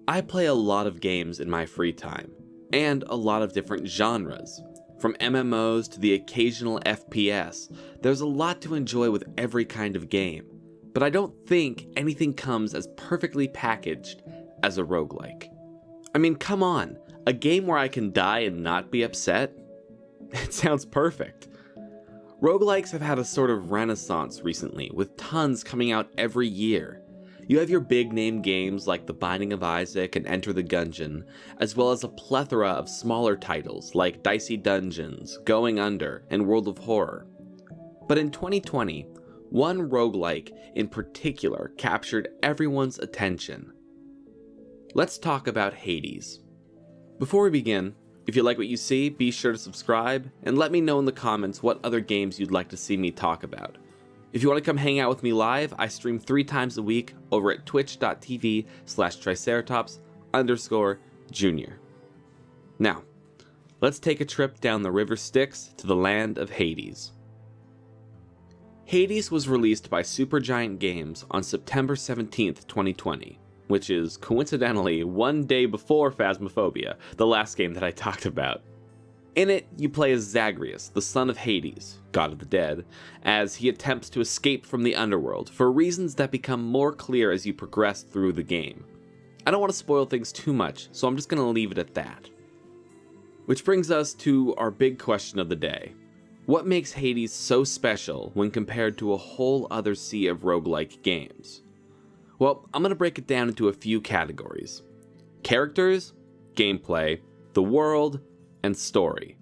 I play a lot of games in my free time, and a lot of different genres. From MMOs to the occasional FPS, there's a lot to enjoy with every kind of game, but I don't think anything comes as perfectly packaged as a roguelike. I mean, come on, a game where I can die and not be upset? It sounds perfect. Roguelikes have had a sort of renaissance recently, with tons coming out every year. You have your big name games like The Binding of Isaac and Enter the Gungeon, as well as a plethora of smaller titles like Dicey Dungeons, Going Under, and World of Horror. But in 2020, one roguelike in particular captured everyone's attention. Let's talk about Hades. Before we begin, if you like what you see, be sure to subscribe, and let me know in the comments what other games you'd like to see me talk about. If you want to come hang out with me live, I stream 3 times a week over at twitch.tv/Triceratops_Jr. Now, let's take a trip down the River Styx to the land of Hades. Hades was released by Supergiant Games on September 17th, 2020, which is coincidentally one day before Phasmophobia, the last game that I talked about. In it, you play as Zagreus, the son of Hades, god of the dead, as he attempts to escape from the underworld for reasons that become more clear as you progress through the game. I don't want to spoil things too much, so I'm just going to leave it at that. Which brings us to our big question of the day. What makes Hades so special when compared to a whole other sea of roguelike games? Well, I'm going to break it down into a few categories. Characters, gameplay, the world, and story.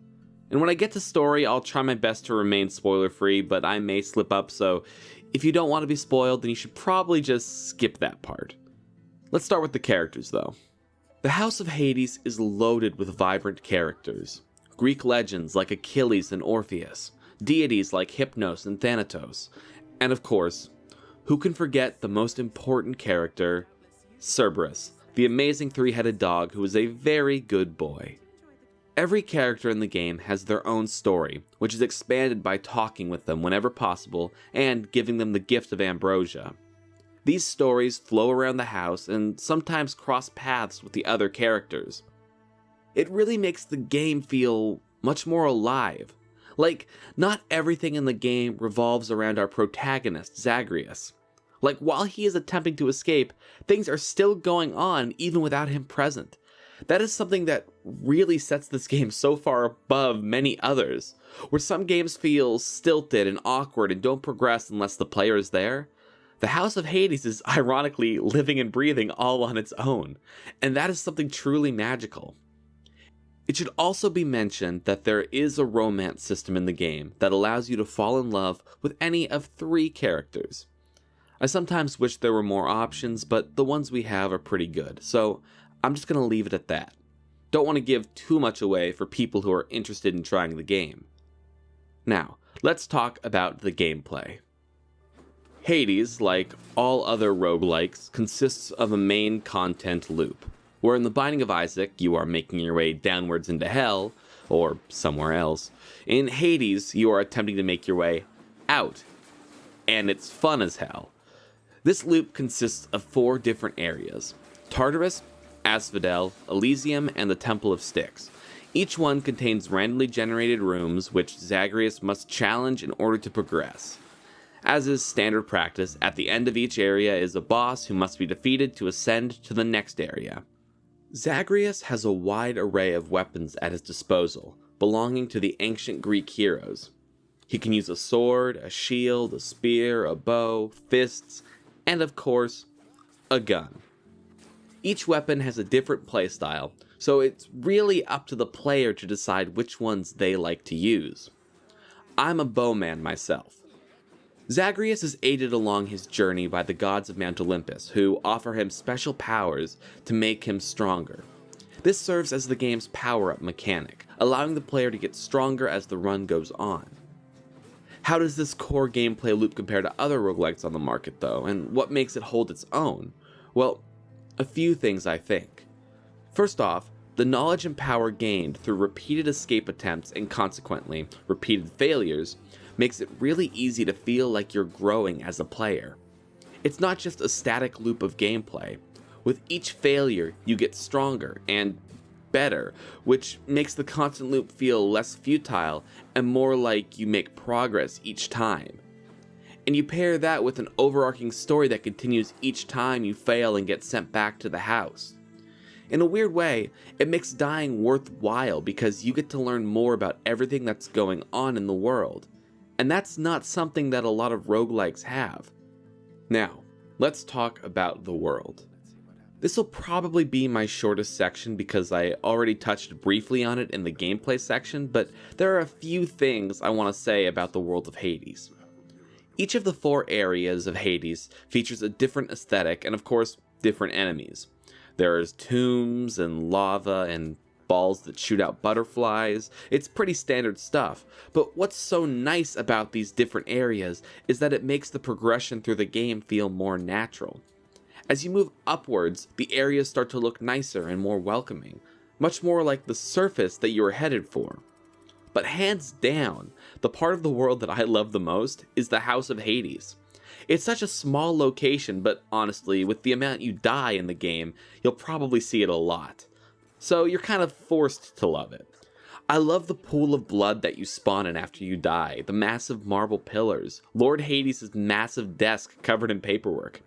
And when I get to story, I'll try my best to remain spoiler-free, but I may slip up, so if you don't want to be spoiled, then you should probably just skip that part. Let's start with the characters, though. The House of Hades is loaded with vibrant characters. Greek legends like Achilles and Orpheus, deities like Hypnos and Thanatos, and of course, who can forget the most important character, Cerberus, the amazing 3-headed dog who is a very good boy. Every character in the game has their own story, which is expanded by talking with them whenever possible and giving them the gift of ambrosia. These stories flow around the house and sometimes cross paths with the other characters. It really makes the game feel much more alive. Like, not everything in the game revolves around our protagonist, Zagreus. Like, while he is attempting to escape, things are still going on even without him present. That is something that really sets this game so far above many others, where some games feel stilted and awkward and don't progress unless the player is there. The House of Hades is ironically living and breathing all on its own, and that is something truly magical. It should also be mentioned that there is a romance system in the game that allows you to fall in love with any of 3 characters. I sometimes wish there were more options, but the ones we have are pretty good, so I'm just going to leave it at that. Don't want to give too much away for people who are interested in trying the game. Now, let's talk about the gameplay. Hades, like all other roguelikes, consists of a main content loop, where in The Binding of Isaac you are making your way downwards into hell, or somewhere else. In Hades, you are attempting to make your way out, and it's fun as hell. This loop consists of 4 different areas: Tartarus, Asphodel, Elysium, and the Temple of Styx. Each one contains randomly generated rooms which Zagreus must challenge in order to progress. As is standard practice, at the end of each area is a boss who must be defeated to ascend to the next area. Zagreus has a wide array of weapons at his disposal, belonging to the ancient Greek heroes. He can use a sword, a shield, a spear, a bow, fists, and of course, a gun. Each weapon has a different playstyle, so it's really up to the player to decide which ones they like to use. I'm a bowman myself. Zagreus is aided along his journey by the gods of Mount Olympus, who offer him special powers to make him stronger. This serves as the game's power-up mechanic, allowing the player to get stronger as the run goes on. How does this core gameplay loop compare to other roguelikes on the market though, and what makes it hold its own? Well, a few things I think. First off, the knowledge and power gained through repeated escape attempts and consequently repeated failures makes it really easy to feel like you're growing as a player. It's not just a static loop of gameplay. With each failure, you get stronger and better, which makes the constant loop feel less futile and more like you make progress each time. And you pair that with an overarching story that continues each time you fail and get sent back to the house. In a weird way, it makes dying worthwhile because you get to learn more about everything that's going on in the world. And that's not something that a lot of roguelikes have. Now, let's talk about the world. This will probably be my shortest section because I already touched briefly on it in the gameplay section, but there are a few things I want to say about the world of Hades. Each of the 4 areas of Hades features a different aesthetic and of course, different enemies. There's tombs and lava and balls that shoot out butterflies. It's pretty standard stuff, but what's so nice about these different areas is that it makes the progression through the game feel more natural. As you move upwards, the areas start to look nicer and more welcoming, much more like the surface that you were headed for. But hands down, the part of the world that I love the most is the House of Hades. It's such a small location, but honestly, with the amount you die in the game, you'll probably see it a lot. So you're kind of forced to love it. I love the pool of blood that you spawn in after you die, the massive marble pillars, Lord Hades' massive desk covered in paperwork.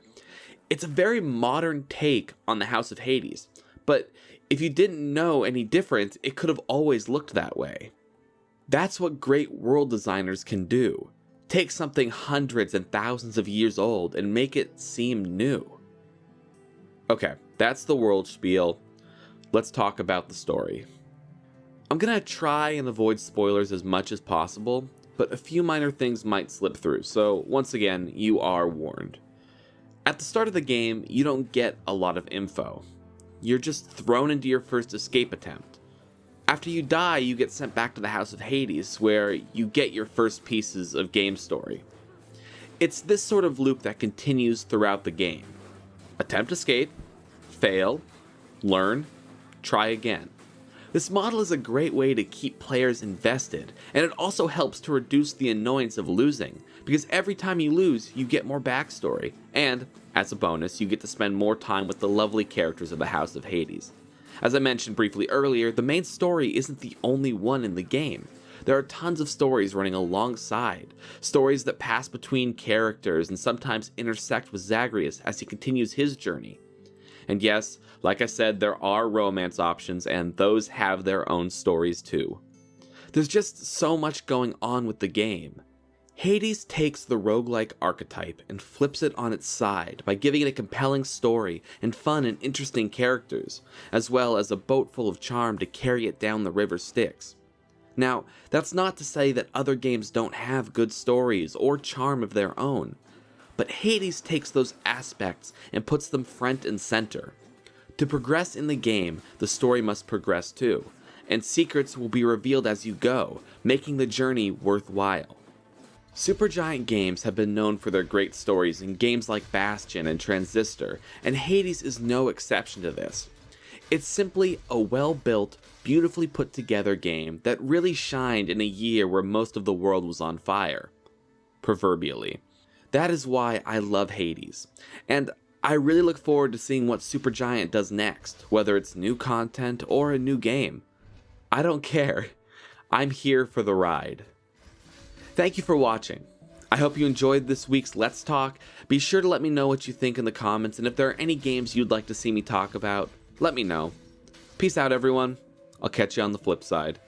It's a very modern take on the House of Hades, but if you didn't know any different, it could have always looked that way. That's what great world designers can do. Take something hundreds and thousands of years old and make it seem new. Okay, that's the world spiel. Let's talk about the story. I'm gonna try and avoid spoilers as much as possible, but a few minor things might slip through, so once again, you are warned. At the start of the game, you don't get a lot of info. You're just thrown into your first escape attempt. After you die, you get sent back to the House of Hades, where you get your first pieces of game story. It's this sort of loop that continues throughout the game. Attempt escape, fail, learn, try again. This model is a great way to keep players invested, and it also helps to reduce the annoyance of losing, because every time you lose, you get more backstory, and, as a bonus, you get to spend more time with the lovely characters of the House of Hades. As I mentioned briefly earlier, the main story isn't the only one in the game. There are tons of stories running alongside, stories that pass between characters and sometimes intersect with Zagreus as he continues his journey. And yes, like I said, there are romance options, and those have their own stories too. There's just so much going on with the game. Hades takes the roguelike archetype and flips it on its side by giving it a compelling story and fun and interesting characters, as well as a boat full of charm to carry it down the river Styx. Now, that's not to say that other games don't have good stories or charm of their own, but Hades takes those aspects and puts them front and center. To progress in the game, the story must progress too, and secrets will be revealed as you go, making the journey worthwhile. Supergiant Games have been known for their great stories in games like Bastion and Transistor, and Hades is no exception to this. It's simply a well-built, beautifully put together game that really shined in a year where most of the world was on fire. Proverbially. That is why I love Hades, and I really look forward to seeing what Supergiant does next, whether it's new content or a new game. I don't care. I'm here for the ride. Thank you for watching. I hope you enjoyed this week's Let's Talk. Be sure to let me know what you think in the comments, and if there are any games you'd like to see me talk about, let me know. Peace out, everyone. I'll catch you on the flip side.